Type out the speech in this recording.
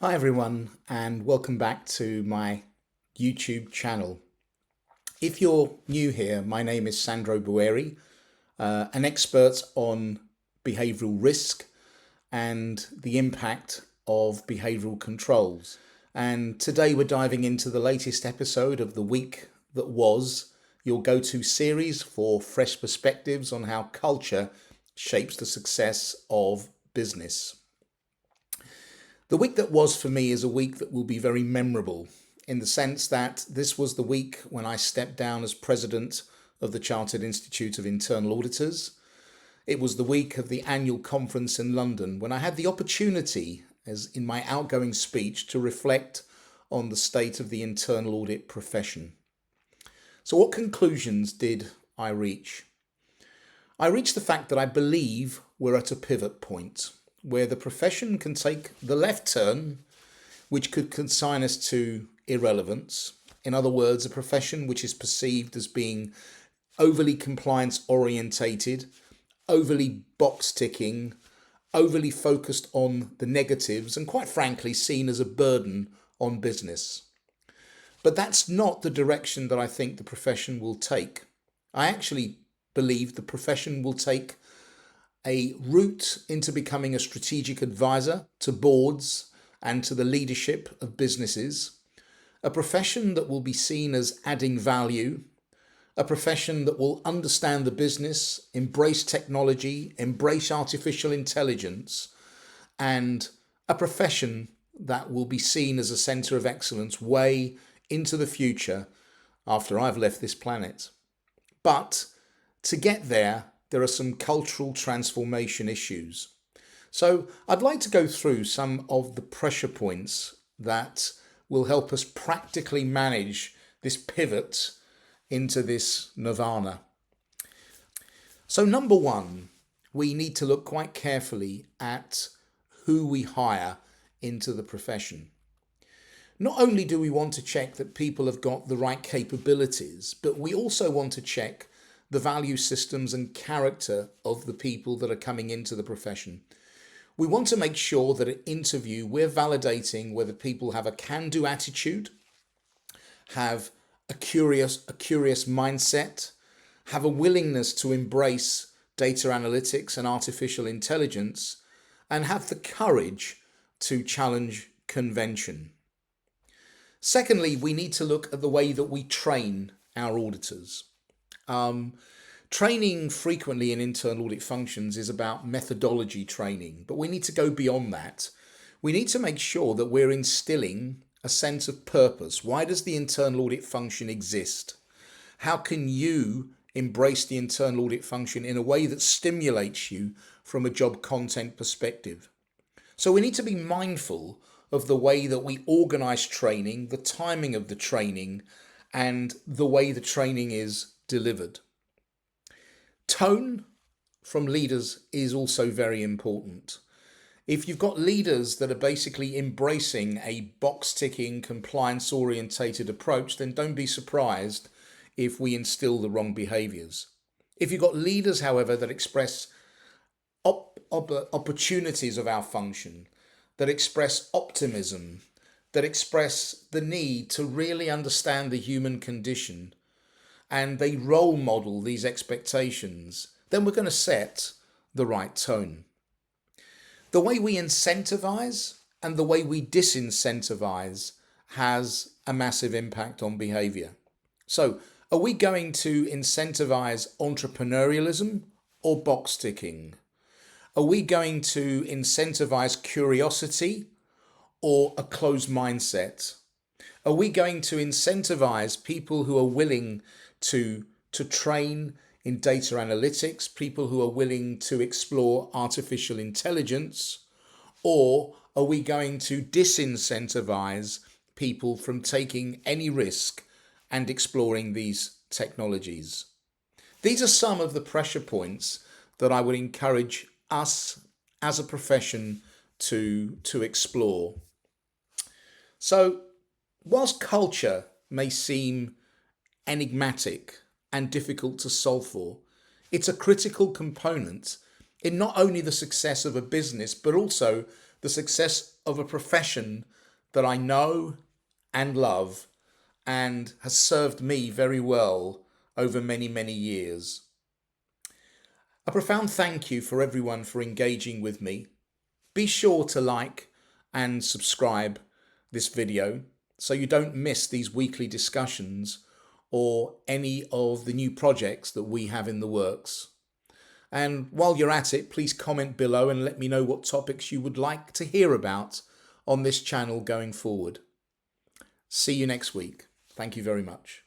Hi everyone, and welcome back to my YouTube channel. If you're new here, my name is Sandro Bueri, an expert on behavioural risk and the impact of behavioural controls. And today we're diving into the latest episode of the week that was, your go-to series for fresh perspectives on how culture shapes the success of business. The week that was for me is a week that will be very memorable in the sense that this was the week when I stepped down as president of the Chartered Institute of Internal Auditors. It was the week of the annual conference in London when I had the opportunity, as in my outgoing speech, to reflect on the state of the internal audit profession. So what conclusions did I reach? I reached the fact that I believe we're at a pivot point where the profession can take the left turn, which could consign us to irrelevance. In other words, a profession which is perceived as being overly compliance orientated, overly box ticking, overly focused on the negatives, and quite frankly seen as a burden on business. But that's not the direction that I think the profession will take. I actually believe the profession will take a route into becoming a strategic advisor to boards and to the leadership of businesses, a profession that will be seen as adding value, a profession that will understand the business, embrace technology, embrace artificial intelligence, and a profession that will be seen as a centre of excellence way into the future after I've left this planet. But to get there are some cultural transformation issues. So I'd like to go through some of the pressure points that will help us practically manage this pivot into this nirvana. So number one, we need to look quite carefully at who we hire into the profession. Not only do we want to check that people have got the right capabilities, but we also want to check the value systems and character of the people that are coming into the profession. We want to make sure that at interview we're validating whether people have a can-do attitude, have a curious mindset, have a willingness to embrace data analytics and artificial intelligence, and have the courage to challenge convention. Secondly, we need to look at the way that we train our auditors. Training frequently in internal audit functions is about methodology training, but we need to go beyond that. We need to make sure that we're instilling a sense of purpose. Why does the internal audit function exist? How can you embrace the internal audit function in a way that stimulates you from a job content perspective? So we need to be mindful of the way that we organize training, the timing of the training, and the way the training is delivered. Tone from leaders is also very important. If you've got leaders that are basically embracing a box-ticking, compliance-orientated approach, then don't be surprised if we instill the wrong behaviours. If you've got leaders, however, that express opportunities of our function, that express optimism, that express the need to really understand the human condition, and they role model these expectations, then we're going to set the right tone. The way we incentivize and the way we disincentivize has a massive impact on behavior. So, are we going to incentivize entrepreneurialism or box ticking? Are we going to incentivize curiosity or a closed mindset? Are we going to incentivize people who are willing to train in data analytics, people who are willing to explore artificial intelligence, or are we going to disincentivize people from taking any risk and exploring these technologies? These are some of the pressure points that I would encourage us as a profession to explore. So, whilst culture may seem enigmatic and difficult to solve for, it's a critical component in not only the success of a business, but also the success of a profession that I know and love and has served me very well over many, many years. A profound thank you for everyone for engaging with me. Be sure to like and subscribe this video so you don't miss these weekly discussions or any of the new projects that we have in the works. And while you're at it, please comment below and let me know what topics you would like to hear about on this channel going forward. See you next week. Thank you very much.